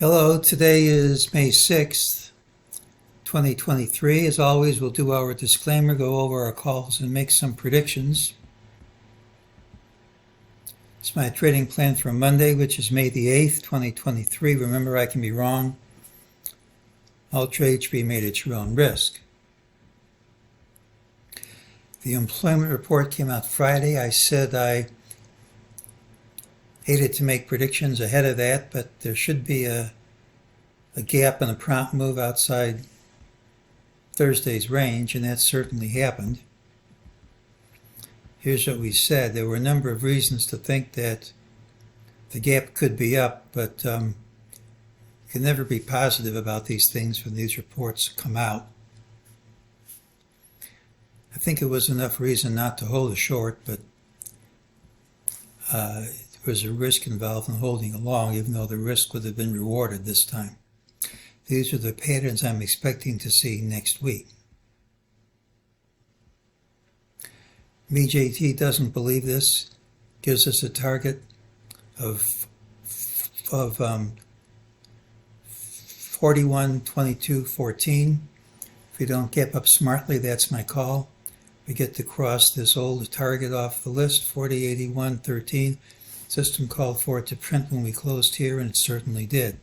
Hello, today is May 6th, 2023. As always, we'll do our disclaimer, go over our calls, and make some predictions. It's my trading plan for Monday, which is May the 8th, 2023. Remember, I can be wrong. All trades should be made at your own risk. The employment report came out Friday. I said I hated to make predictions ahead of that, but there should be a gap and a prompt move outside Thursday's range, and that certainly happened. Here's what we said. There were a number of reasons to think that the gap could be up, but you can never be positive about these things when these reports come out. I think it was enough reason not to hold a short, but there was a risk involved in holding along, even though the risk would have been rewarded this time. These are the patterns I'm expecting to see next week. MEJT doesn't believe this, gives us a target of 41.22.14. If we don't get up smartly, that's my call. We get to cross this old target off the list, 40.81.13. System called for it to print when we closed here, and it certainly did.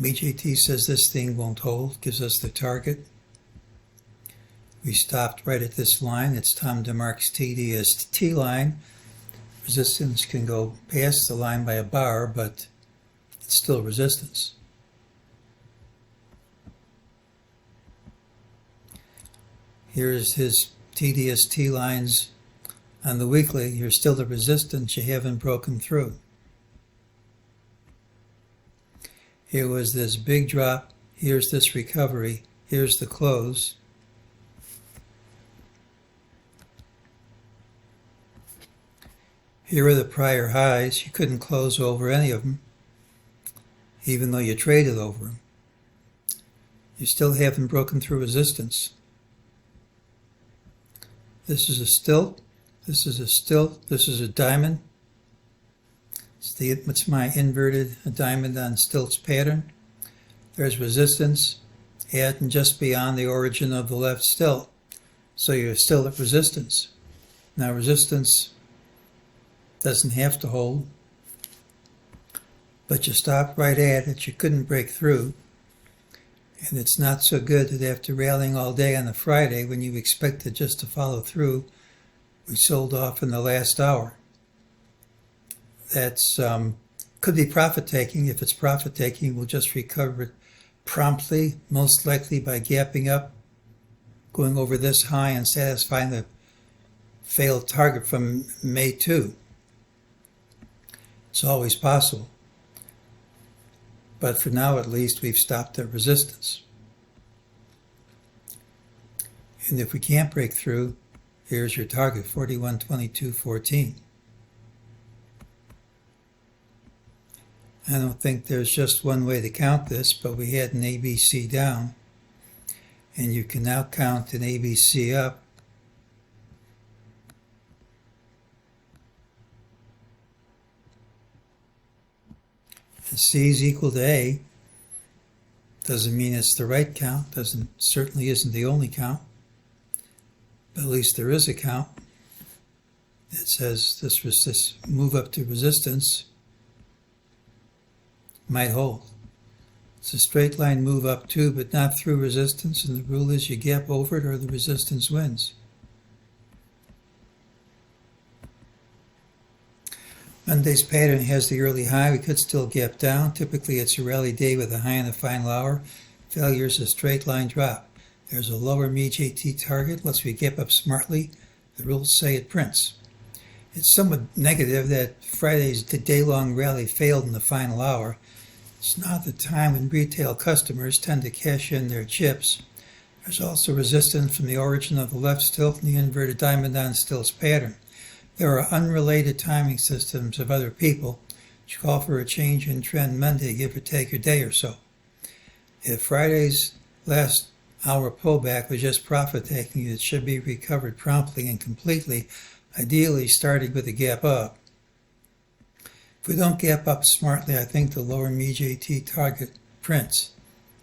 MEJT says this thing won't hold, gives us the target. We stopped right at this line. It's Tom DeMark's TDST line. Resistance can go past the line by a bar, but it's still resistance. Here's his TDST lines on the weekly. Here's still the resistance you haven't broken through. Here was this big drop. Here's this recovery. Here's the close. Here are the prior highs. You couldn't close over any of them, even though you traded over them. You still haven't broken through resistance. This is a stilt. This is a stilt. This is a diamond. It's my inverted diamond on stilts pattern. There's resistance at and just beyond the origin of the left stilt. So you're still at resistance. Now resistance doesn't have to hold, but you stopped right at it. You couldn't break through. And it's not so good that after rallying all day on a Friday, when you expected just to follow through, we sold off in the last hour. That's could be profit taking. If it's profit taking, we'll just recover it promptly, most likely by gapping up, going over this high and satisfying the failed target from May 2. It's always possible. But for now, at least, we've stopped at resistance. And if we can't break through, here's your target, 41.22.14. I don't think there's just one way to count this, but we had an ABC down, and you can now count an ABC up. And C is equal to A. Doesn't mean it's the right count, certainly isn't the only count, but at least there is a count. It says this move up to resistance might hold. It's a straight line move up too, but not through resistance, and the rule is you gap over it or the resistance wins. Monday's pattern has the early high. We could still gap down. Typically it's a rally day with a high in the final hour. Failure is a straight line drop. There's a lower MEJT target. Unless we gap up smartly, the rules say it prints. It's somewhat negative that Friday's day-long rally failed in the final hour. It's not the time when retail customers tend to cash in their chips. There's also resistance from the origin of the left stilt and the inverted diamond on stilts pattern. There are unrelated timing systems of other people which call for a change in trend Monday, give or take a day or so. If Friday's last hour pullback was just profit taking, it should be recovered promptly and completely, ideally starting with a gap up. If we don't gap up smartly, I think the lower MEJT target prints.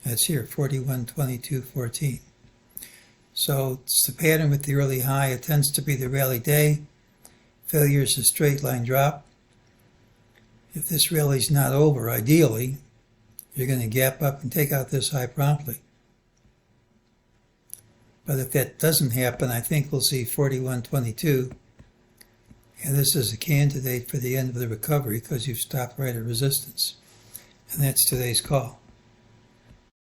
That's here, 41.22.14. So it's the pattern with the early high. It tends to be the rally day. Failure is a straight line drop. If this rally's not over, ideally, you're going to gap up and take out this high promptly. But if that doesn't happen, I think we'll see 41.22. And this is a candidate for the end of the recovery because you've stopped right at resistance. And that's today's call.